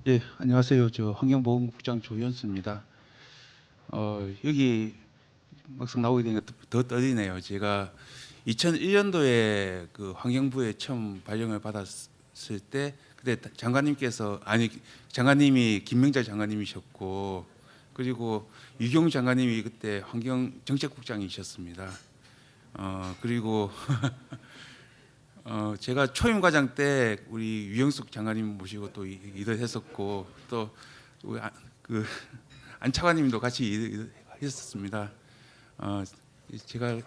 예, 안녕하세요. 저 환경보건국장 조현수입니다. 여기 막상 나오게 되니까 더 떨리네요. 제가 2001년도에 그 환경부에 처음 발령을 받았을 때 그때 장관님께서 장관님이 김명자 장관님이셨고 그리고 유경 장관님이 그때 환경정책국장이셨습니다. 그리고 제가 초임 과장 때 우리 유영숙 장관님 모시고 또 일을 했었고 또 우리 그 안차관님도 같이 일을 했었습니다. 제가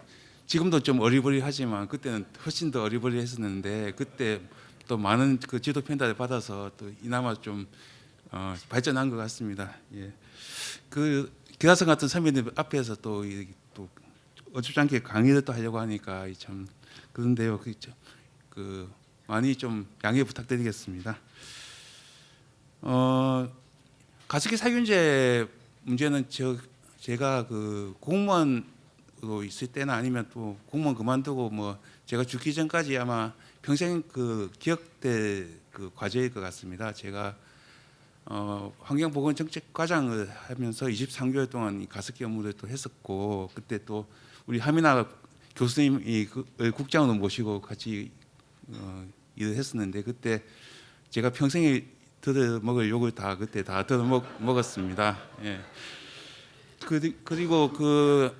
지금도 좀 어리버리하지만 그때는 훨씬 더 어리버리했었는데 그때 또 많은 그 지도 편달을 받아서 또 이나마 좀 발전한 것 같습니다. 예. 그 기라성 같은 선배님 앞에서 또 어줍잖게 강의를 또 하려고 하니까 참 그런데요. 그 많이 좀 양해 부탁드리겠습니다. 가습기 살균제 문제는 제가 그 공무원으로 있을 때나 아니면 또 공무원 그만두고 뭐 제가 죽기 전까지 아마 평생 그 기억될 그 과제일 것 같습니다. 제가 환경보건정책과장을 하면서 23개월 동안 이 가습기 업무를 또 했었고 그때 또 우리 하미나 교수님이 국장으로 모시고 같이 일을 했었는데 그때 제가 평생에 들어 먹을 욕을 다 그때 다 들어 먹었습니다. 예. 그리고 그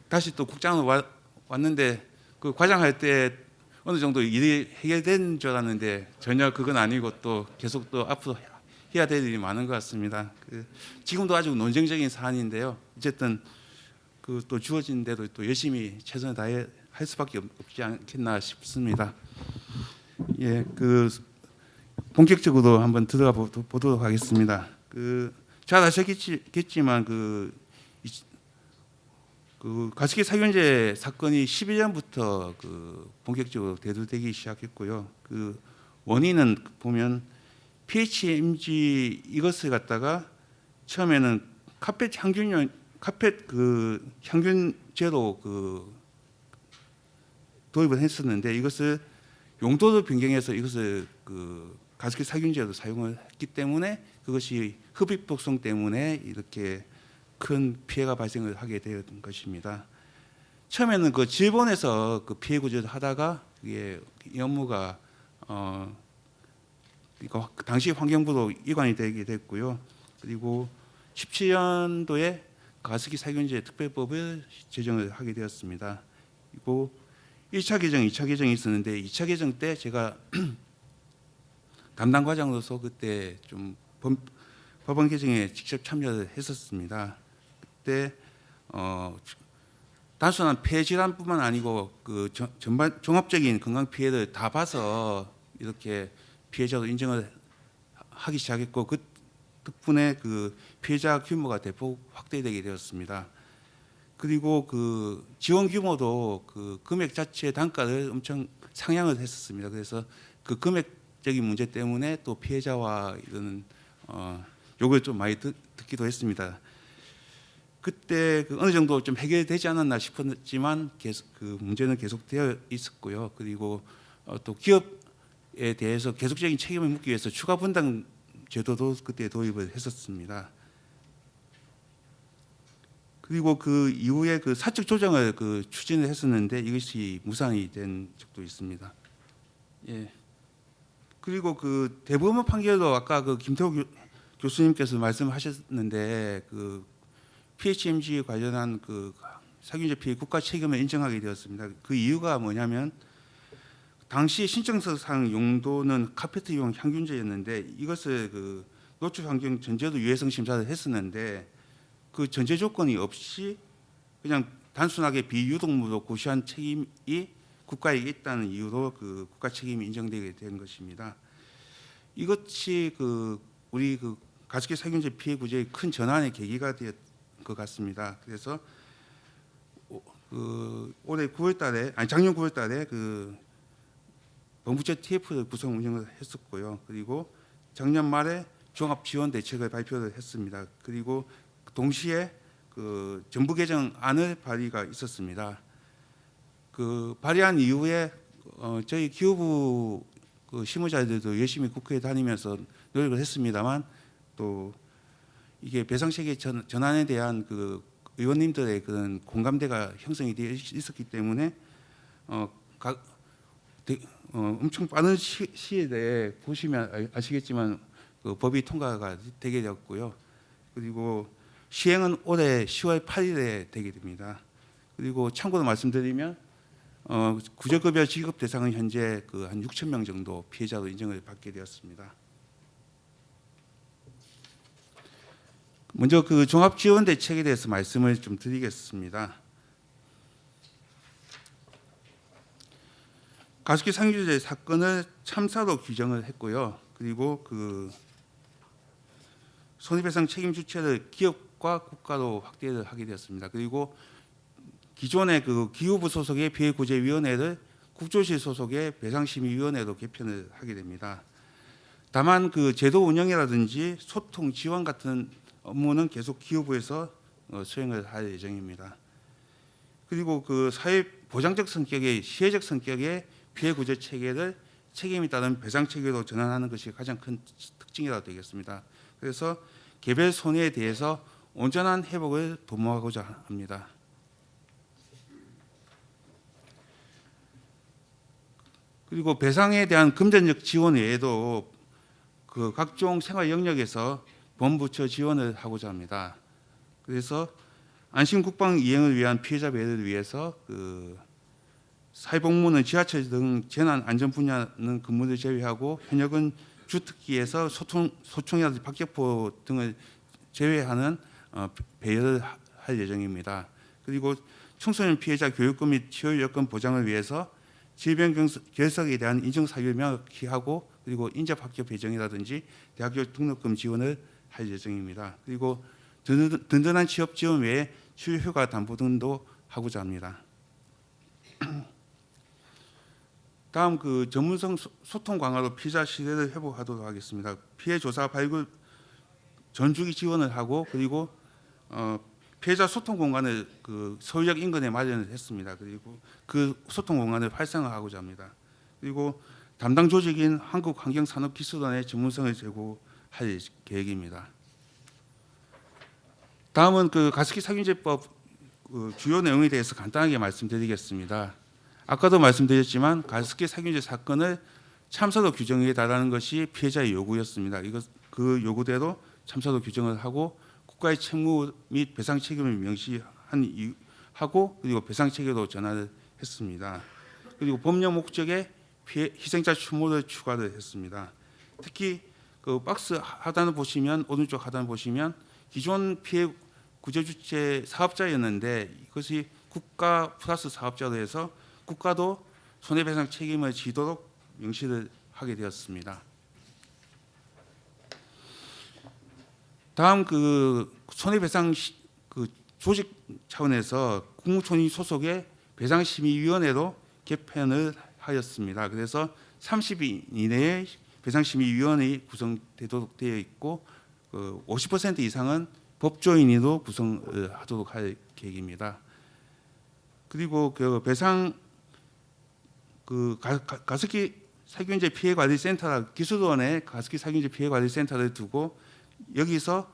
다시 또 국장으로 왔는데 그 과장할 때 어느 정도 일이 해결된 줄 알았는데 전혀 그건 아니고 또 계속 또 앞으로 해야 될 일이 많은 것 같습니다. 지금도 아주 논쟁적인 사안인데요. 어쨌든 그 또 주어진 대로 또 열심히 최선을 다해 할 수밖에 없지 않겠나 싶습니다. 예, 그 본격적으로 한번 들어가 보도록 하겠습니다. 잘 아시겠지만 그 가습기 살균제 사건이 11년부터 그 본격적으로 대두되기 시작했고요. 그 원인은 보면 PHMG 이것을 갖다가 처음에는 카펫 향균제로 그 도입을 했었는데 이것을 용도를 변경해서 이것을 그 가습기 살균제로 사용을 했기 때문에 그것이 흡입 독성 때문에 이렇게 큰 피해가 발생을 하게 된 것입니다. 처음에는 그 질본에서 그 피해 구제를 하다가 이게 이 업무가 당시 환경부로 이관이 되게 됐고요. 그리고 17년도에 가습기 살균제 특별법을 제정을 하게 되었습니다. 그리고 1차 개정, 2차 개정이 있었는데 2차 개정 때 제가 담당 과장으로서 그때 좀 법원 개정에 직접 참여를 했었습니다. 그때 단순한 폐 질환뿐만 아니고 그 전반 종합적인 건강 피해를 다 봐서 이렇게 피해자로 인정을 하기 시작했고 그 덕분에 그 피해자 규모가 대폭 확대되게 되었습니다. 그리고 그 지원 규모도 그 금액 자체의 단가를 엄청 상향을 했었습니다. 그래서 그 금액적인 문제 때문에 또 피해자와 이런 욕을 좀 많이 듣기도 했습니다. 그때 그 어느 정도 좀 해결되지 않았나 싶었지만 계속 그 문제는 계속되어 있었고요. 그리고 또 기업에 대해서 계속적인 책임을 묻기 위해서 추가 분담 제도도 그때 도입을 했었습니다. 그리고 그 이후에 그 사적 조정을 그 추진을 했었는데 이것이 무산이 된 적도 있습니다. 예. 그리고 그 대법원 판결도 아까 그 김태호 교수님께서 말씀하셨는데 그 PHMG 관련한 그 살균제 피해 국가 책임을 인정하게 되었습니다. 그 이유가 뭐냐면 당시 신청서상 용도는 카페트용 향균제였는데 이것을 그 노출 환경 전제로 유해성 심사를 했었는데 그 전제 조건이 없이 그냥 단순하게 비유독물로 고시한 책임이 국가에 있다는 이유로 그 국가 책임이 인정되게 된 것입니다. 이것이 그 우리 그 가습기 살균제 피해 구제의 큰 전환의 계기가 되었 것 같습니다. 그래서 그 올해 9월달에 작년 9월달에 그 본부처 TF를 구성 운영을 했었고요. 그리고 작년 말에 종합 지원 대책을 발표를 했습니다. 그리고 동시에 그 정부 개정안을 발의가 있었습니다. 그 발의한 이후에 저희 기후부 그 실무자들도 열심히 국회에 다니면서 노력을 했습니다만 또 이게 배상 체계 전환에 대한 그 의원님들의 그런 공감대가 형성이 되어 있었기 때문에 엄청 빠른 시에 대해 보시면 아시겠지만 그 법이 통과가 되게 되었고요. 그리고 시행은 올해 10월 8일에 되게 됩니다. 그리고 참고로 말씀드리면 구제급여 지급 대상은 현재 그 한 6천 명 정도 피해자로 인정을 받게 되었습니다. 먼저 그 종합지원대책에 대해서 말씀을 좀 드리겠습니다. 가습기 상규제 사건을 참사로 규정을 했고요. 그리고 그 손해배상 책임 주체를 기업과 국가로 확대를 하게 되었습니다. 그리고 기존의 그 기후부 소속의 피해구제위원회를 국조시 소속의 배상심의위원회로 개편을 하게 됩니다. 다만 그 제도 운영이라든지 소통 지원 같은 업무는 계속 기후부에서 수행을 할 예정입니다. 그리고 그 사회 보장적 성격의 시혜적 성격의 피해구제 체계를 책임이 따른 배상 체계로 전환하는 것이 가장 큰 특징이라고 되겠습니다. 그래서 개별 손해에 대해서 온전한 회복을 도모하고자 합니다. 그리고 배상에 대한 금전적 지원 외에도 그 각종 생활 영역에서 본부처 지원을 하고자 합니다. 그래서 안심국방 이행을 위한 피해자 배려를 위해서 그 사회복무는 지하철 등 재난 안전 분야는 근무를 제외하고 현역은 주특기에서 소총이라든지 박격포 등을 제외하는 배려를 할 예정입니다. 그리고 청소년 피해자 교육금 및 치료 여건 보장을 위해서 질병 결석에 대한 인정 사유를 명확히 하고 그리고 인접 학교 배정이라든지 대학교 등록금 지원을 할 예정입니다. 그리고 든든한 취업 지원 외에 치료 효과 담보 등도 하고자 합니다. 다음 그 전문성 소통 강화로 피해자 신뢰를 회복하도록 하겠습니다. 피해 조사 발굴 전주기 지원을 하고 그리고 피해자 소통 공간을 그 서울역 인근에 마련을 했습니다. 그리고 그 소통 공간을 활성화하고자 합니다. 그리고 담당 조직인 한국환경산업기술원의 전문성을 제고할 계획입니다. 다음은 그 가습기 살균제법 그 주요 내용에 대해서 간단하게 말씀드리겠습니다. 아까도 말씀드렸지만 가습기 살균제 사건을 참사로 규정에 달하는 것이 피해자의 요구였습니다. 그 요구대로 참사로 규정을 하고 국가의 책무 및 배상 책임을 명시하고 그리고 배상 체계로 전환을 했습니다. 그리고 법령 목적에 희생자 추모를 추가를 했습니다. 특히 그 박스 하단을 보시면 오른쪽 하단을 보시면 기존 피해 구제 주체 사업자였는데 이것이 국가 플러스 사업자로 해서 국가도 손해배상 책임을 지도록 명시를 하게 되었습니다. 다음 그 손해배상 그 조직 차원에서 국무총리 소속의 배상심의위원회로 개편을 하였습니다. 그래서 30인 이내의 배상심의위원회가 구성되도록 되어 있고 50% 이상은 법조인으로 구성하도록 할 계획입니다. 그리고 그 배상 그 가습기 살균제 피해관리센터 기술원에 가습기 살균제 피해관리센터를 두고 여기서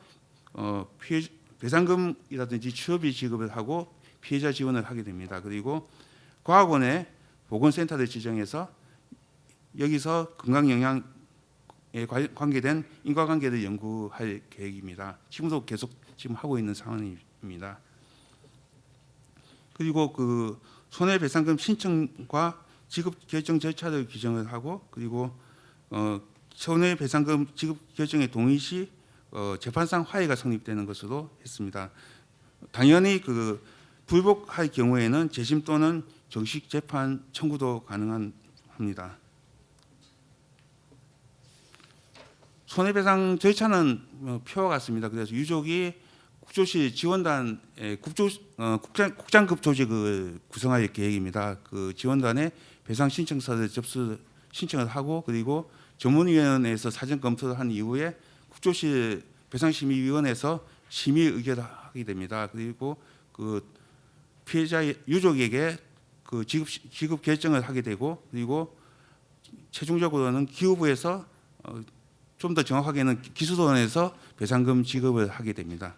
배상금이라든지 치료비 지급을 하고 피해자 지원을 하게 됩니다. 그리고 과학원에 보건센터를 지정해서 여기서 건강영양에 관계된 인과관계를 연구할 계획입니다. 지금도 계속 지금 하고 있는 상황입니다. 그리고 그 손해배상금 신청과 지급 결정 절차를 규정을 하고 그리고 손해배상금 지급 결정에 동의 시 재판상 화해가 성립되는 것으로 했습니다. 당연히 그 불복할 경우에는 재심 또는 정식 재판 청구도 가능합니다. 손해배상 절차는 표와 같습니다. 그래서 유족이 국조시 지원단의 국장급 조직을 구성할 계획입니다. 그 지원단에 배상 신청서를 신청을 하고 그리고 전문위원회에서 사전 검토를 한 이후에 국조시 배상심의위원회에서 심의 의결을 하게 됩니다. 그리고 그 피해자 유족에게 그 지급 결정을 하게 되고 그리고 최종적으로는 기후부에서 좀 더 정확하게는 기수도원에서 배상금 지급을 하게 됩니다.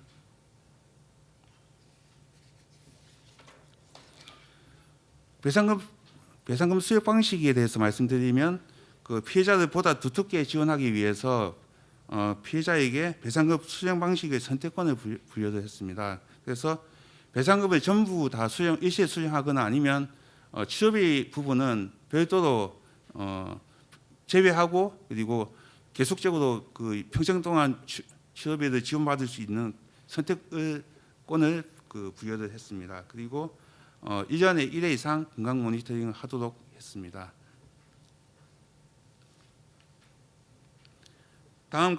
배상금 수역 방식에 대해서 말씀드리면 그 피해자를 보다 두텁게 지원하기 위해서 피해자에게 배상금 수령 방식의 선택권을 부여를 했습니다. 그래서 배상금을 전부 다 일시에 수령하거나 아니면 취업비 부분은 별도로 제외하고 그리고 계속적으로 그 평생 동안 취업비를 지원받을 수 있는 선택권을 부여를 했습니다. 그리고 1년에 1회 이상 건강 모니터링을 하도록 했습니다. 다음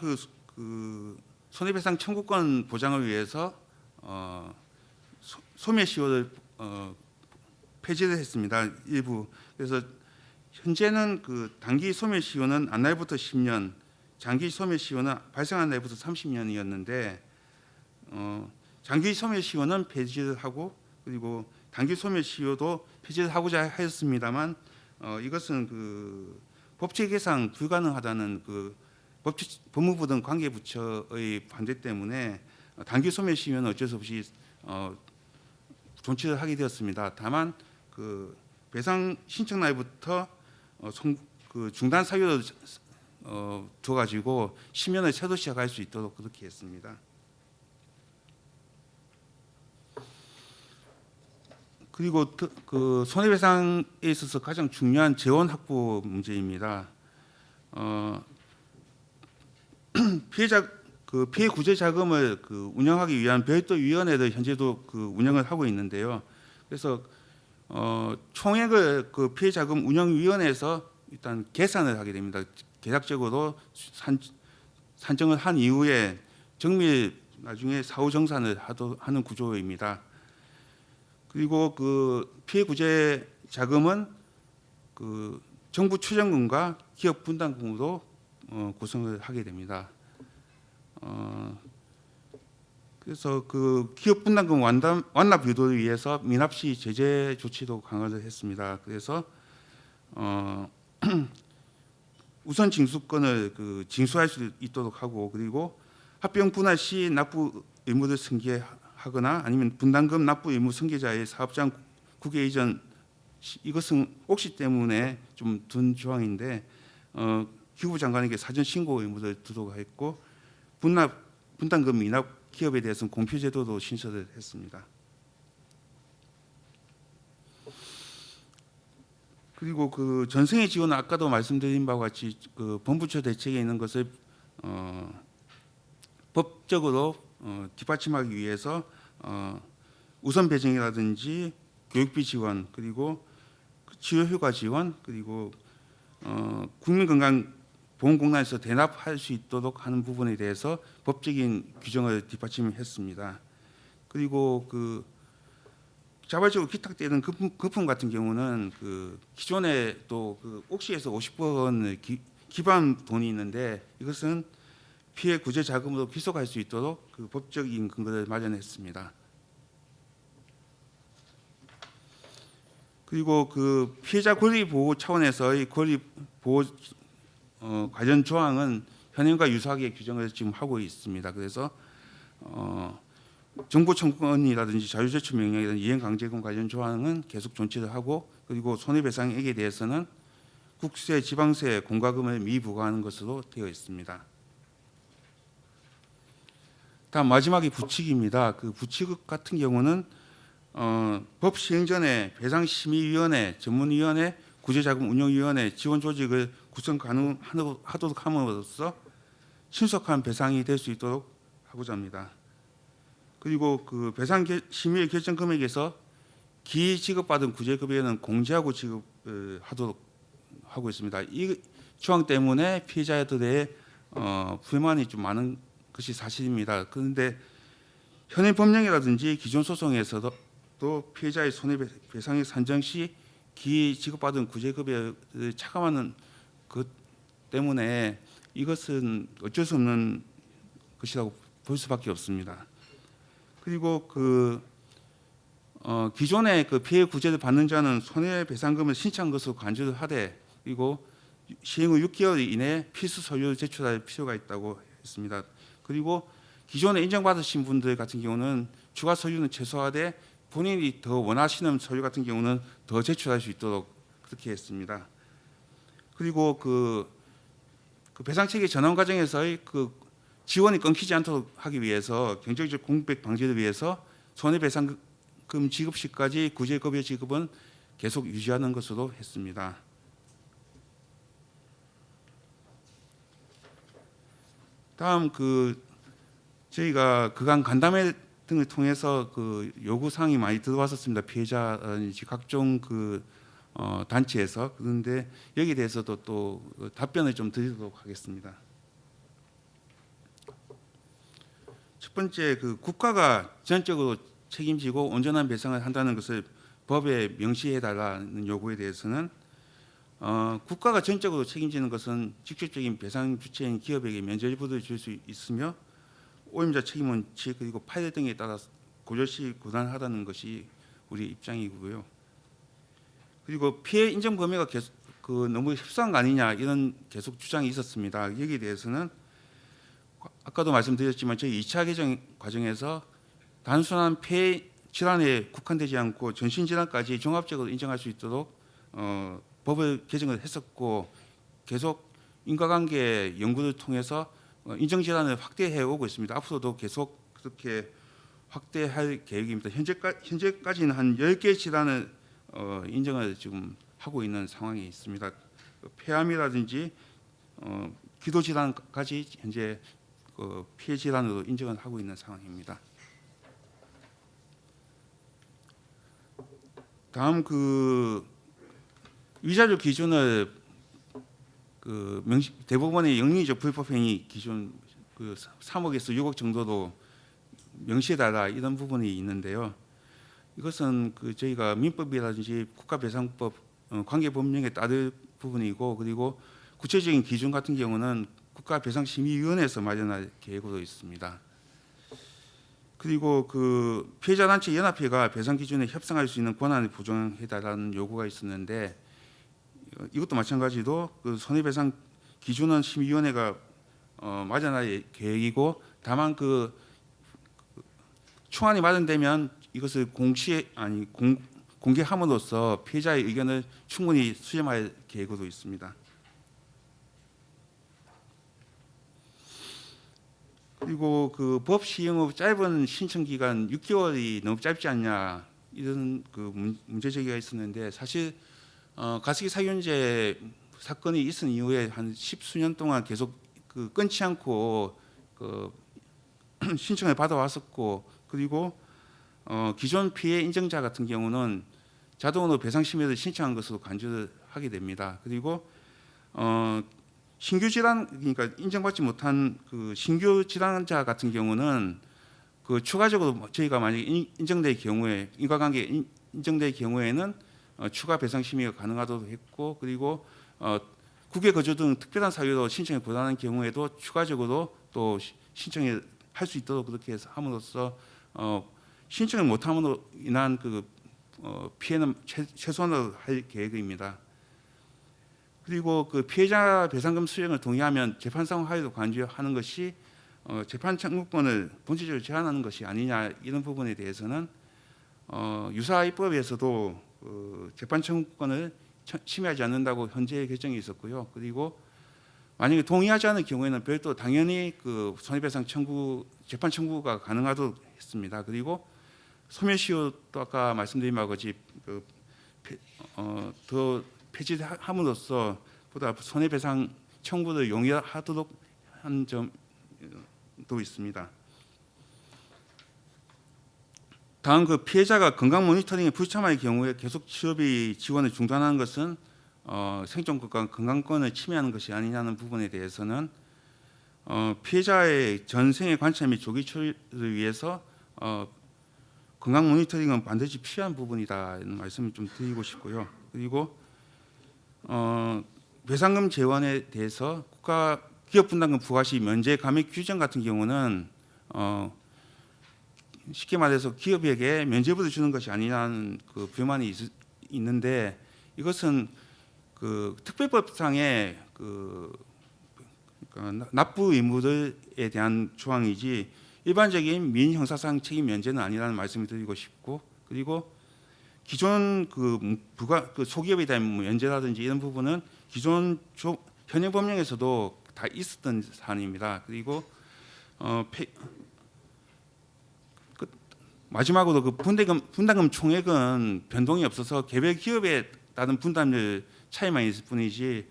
손해배상 청구권 보장을 위해서 소멸시효를 폐지를 했습니다. 일부. 그래서 현재는 단기 소멸시효는 안 날부터 10년, 장기 소멸시효는 발생한 날부터 30년이었는데 장기 소멸시효는 폐지를 하고 그리고 단기 소멸시효도 폐지를 하고자 하였습니다만 이것은 법칙에상 불가능하다는 법무부 등 관계부처의 반대 때문에 단기 소멸시효는 어쩔 수 없이 존치를 하게 되었습니다. 다만 배상 신청 날부터 중단 사유를 둬가지고 10년을 새로 시작할 수 있도록 그렇게 했습니다. 그리고 손해배상에 있어서 가장 중요한 재원 확보 문제입니다. 피해 구제 자금을 운영하기 위한 별도 위원회를 현재도 운영을 하고 있는데요. 그래서 총액을 피해 자금 운영 위원회에서 일단 계산을 하게 됩니다. 계략적으로 산정을 한 이후에 정밀 나중에 사후 정산을 하는 구조입니다. 그리고 피해 구제 자금은 정부 추정금과 기업 분담금으로 구성을 하게 됩니다. 그래서 기업 분담금 완납 유도를 위해서 미납시 제재 조치도 강화를 했습니다. 그래서 우선 징수권을 징수할 수 있도록 하고 그리고 합병 분할 시 납부 의무를 승계하거나 아니면 분담금 납부 의무 승계자의 사업장 국외 이전 이것은 옥시 때문에 좀 둔 조항인데 기후부 장관에게 사전 신고 의무를 두도록 했고 분담금 미납 기업에 대해서는 공표제도도 신설을 했습니다. 그리고 전생의 지원은 아까도 말씀드린 바와 같이 본부처 대책에 있는 것을 법적으로 뒷받침하기 위해서 우선 배정이라든지 교육비 지원 그리고 치료휴가 지원 그리고 국민건강보험공단에서 대납할 수 있도록 하는 부분에 대해서 법적인 규정을 뒷받침했습니다. 그리고 자발적으로 기탁되는 거품 같은 경우는 기존에 또 옥시에서 50번을 기반 돈이 있는데 이것은 피해 구제 자금으로 비속할 수 있도록 법적인 근거를 마련했습니다. 그리고 피해자 권리 보호 차원에서의 권리 보호 관련 조항은 현행과 유사하게 규정을 지금 하고 있습니다. 그래서 정보 청구권이라든지 자유제출 명령이라든지 이행강제금 관련 조항은 계속 존치를 하고 그리고 손해배상액에 대해서는 국세, 지방세, 공과금을 미부과하는 것으로 되어 있습니다. 다음 마지막이 부칙입니다. 부칙 같은 경우는 법 시행 전에 배상심의위원회, 전문위원회, 구제자금 운영위원회, 지원조직을 구성 가능하도록 함으로써 신속한 배상이 될 수 있도록 하고자 합니다. 그리고 배상심의 결정 금액에서 기 지급받은 구제급여는 공제하고 지급을 하도록 하고 있습니다. 이 조항 때문에 피해자들의 불만이 좀 많은 것이 사실입니다. 그런데 현행 법령이라든지 기존 소송에서도 또 피해자의 손해배상액 산정 시 기 지급받은 구제급여를 차감하는 것 때문에 이것은 어쩔 수 없는 것이라고 볼 수밖에 없습니다. 그리고 기존에 피해 구제를 받는 자는 손해배상금을 신청한 것으로 간주를 하되 그리고 시행 후 6개월 이내 필수 서류 제출할 필요가 있다고 했습니다. 그리고 기존에 인정받으신 분들 같은 경우는 추가 서류는 최소화돼 본인이 더 원하시는 서류 같은 경우는 더 제출할 수 있도록 그렇게 했습니다. 그리고 그 배상 체계 전환 과정에서의 그 지원이 끊기지 않도록 하기 위해서 경제적 공백 방지를 위해서 손해배상금 지급 시까지 구제급여 지급은 계속 유지하는 것으로 했습니다. 다음 저희가 그간 간담회 등을 통해서 요구 사항이 많이 들어왔었습니다. 피해자라든지 각종 단체에서. 그런데 여기에 대해서도 또 답변을 좀 드리도록 하겠습니다. 첫 번째, 국가가 전적으로 책임지고 온전한 배상을 한다는 것을 법에 명시해달라는 요구에 대해서는 국가가 전적으로 책임지는 것은 직접적인 배상 주체인 기업에게 면죄부를 줄 수 있으며 오임자 책임 원칙 그리고 판례 등에 따라 고려시 고난하다는 것이 우리 입장이고요. 그리고 피해 인정 범위가 계속 너무 협소한 거 아니냐 이런 계속 주장이 있었습니다. 여기에 대해서는 아까도 말씀드렸지만 저희 2차 개정 과정에서 단순한 폐 질환에 국한되지 않고 전신 질환까지 종합적으로 인정할 수 있도록 법을 개정을 했었고 계속 인과관계 연구를 통해서 인정 질환을 확대해 오고 있습니다. 앞으로도 계속 그렇게 확대할 계획입니다. 현재까지는 한 10개 질환을 인정을 지금 하고 있는 상황에 있습니다. 폐암이라든지 기도 질환까지 현재 피해 질환으로 인정을 하고 있는 상황입니다. 다음 위자료 기준을 대법원의 영리적 불법행위 기준 3억에서 6억 정도로 명시해달라 이런 부분이 있는데요. 이것은 저희가 민법이라든지 국가배상법 관계법령에 따를 부분이고 그리고 구체적인 기준 같은 경우는 국가배상심의위원회에서 마련할 계획으로 있습니다. 그리고 피해자단체 연합회가 배상 기준에 협상할 수 있는 권한을 보장해달라는 요구가 있었는데 이것도 마찬가지로 손해배상 기준은 심의위원회가 마련할 계획이고 다만 초안이 마련되면 이것을 공개함으로써 피해자의 의견을 충분히 수렴할 계획으로 있습니다. 그리고 법 시행 후 짧은 신청 기간 6개월이 너무 짧지 않냐 이런 문제 제기가 있었는데 사실 가습기 살균제 사건이 있은 이후에 한 10수년 동안 계속 끊지 않고 신청을 받아왔었고 그리고 기존 피해 인정자 같은 경우는 자동으로 배상 심의를 신청한 것으로 간주를 하게 됩니다. 그리고 신규 질환 그러니까 인정받지 못한 신규 질환자 같은 경우는 추가적으로 저희가 만약에 인정될 경우에 인과관계 인정될 경우에는 추가 배상 심의가 가능하도록 했고 그리고 국외 거주 등 특별한 사유로 신청이 곤란한 경우에도 추가적으로 또 신청을 할 수 있도록 그렇게 해서 함으로써 신청을 못함으로 인한 피해는 최소한으로 할 계획입니다. 그리고 피해자 배상금 수령을 동의하면 재판상 하에도 간주하는 것이 재판 청구권을 본질적으로 제한하는 것이 아니냐 이런 부분에 대해서는 유사입법에서도 재판 청구권을 침해하지 않는다고 현재 결정이 있었고요. 그리고 만약에 동의하지 않을 경우에는 별도 당연히 손해배상 청구 재판 청구가 가능하도록 했습니다. 그리고 소멸시효도 아까 말씀드린 바와 같이 더 폐지함으로써 보다 손해배상 청구를 용이하도록 한 점도 있습니다. 다음 피해자가 건강 모니터링에 불참할 경우에 계속 취업이 지원을 중단하는 것은 생존권과 건강권을 침해하는 것이 아니냐는 부분에 대해서는 피해자의 전생의 관찰 및 조기 처리를 위해서 건강 모니터링은 반드시 필요한 부분이다는 말씀을 좀 드리고 싶고요. 그리고 배상금 재원에 대해서 국가 기업 분담금 부과 시 면제 감액 규정 같은 경우는 쉽게 말해서 기업에게 면제부를 주는 것이 아니냐는 불만이 있는데 이것은 그 특별법상의 그러니까 납부 의무들에 대한 조항이지 일반적인 민형사상 책임 면제는 아니라는 말씀을 드리고 싶고, 그리고 기존 소기업에 대한 면제라든지 이런 부분은 기존 현행 법령에서도 다 있었던 사안입니다. 그리고 마지막으로 그 분담금 총액은 변동이 없어서 개별 기업에 따른 분담률 차이만 있을 뿐이지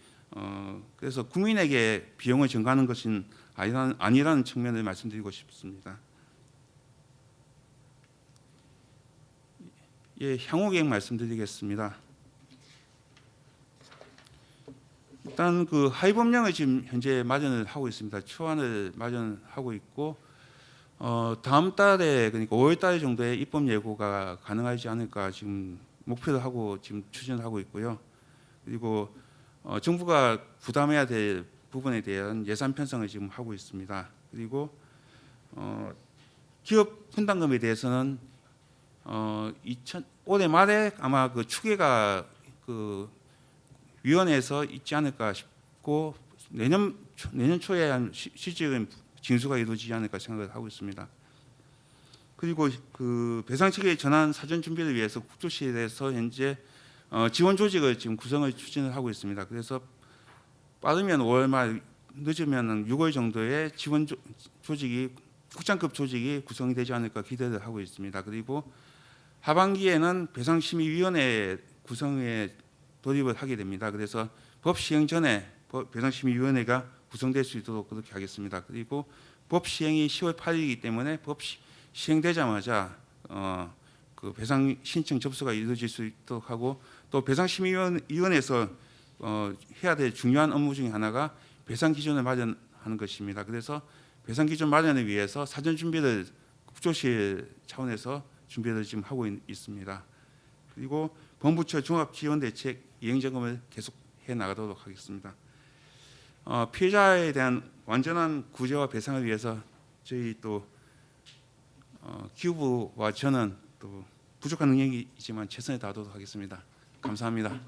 그래서 국민에게 비용을 증가하는 것은 아니라는 측면을 말씀드리고 싶습니다. 예, 향후 계획 말씀드리겠습니다. 일단 그 하위 법령을 지금 현재 마련을 하고 있습니다. 초안을 마련하고 있고 다음 달에 그러니까 5월 달 정도에 입법 예고가 가능하지 않을까 지금 목표를 하고 지금 추진하고 있고요. 그리고 정부가 부담해야 될 부분에 대한 예산 편성을 지금 하고 있습니다. 그리고 기업 분담금에 대해서는 올해 말에 아마 그 추계가 그 위원회에서 있지 않을까 싶고 내년 초에 한 실질적인 징수가 이루어지지 않을까 생각을 하고 있습니다. 그리고 그 배상 체계 전환 사전 준비를 위해서 국조실에서 현재 지원 조직을 지금 구성을 추진을 하고 있습니다. 그래서 빠르면 5월 말, 늦으면 6월 정도에 지원 조직이 국장급 조직이 구성이 되지 않을까 기대를 하고 있습니다. 그리고 하반기에는 배상심의위원회 구성에 돌입을 하게 됩니다. 그래서 법 시행 전에 배상심의위원회가 구성될 수 있도록 그렇게 하겠습니다. 그리고 법 시행이 10월 8일이기 때문에 법 시행되자마자 그 배상 신청 접수가 이루어질 수 있도록 하고, 또 배상심의위원회에서 해야 될 중요한 업무 중에 하나가 배상 기준을 마련하는 것입니다. 그래서 배상 기준 마련을 위해서 사전 준비를 국조실 차원에서 준비를 지금 하고 있습니다. 그리고 본부처 종합지원대책 이행점검을 계속 해 나가도록 하겠습니다. 피해자에 대한 완전한 구제와 배상을 위해서 저희 또 기후부와 저는 또 부족한 능력이 있지만 최선을 다하도록 하겠습니다. 감사합니다.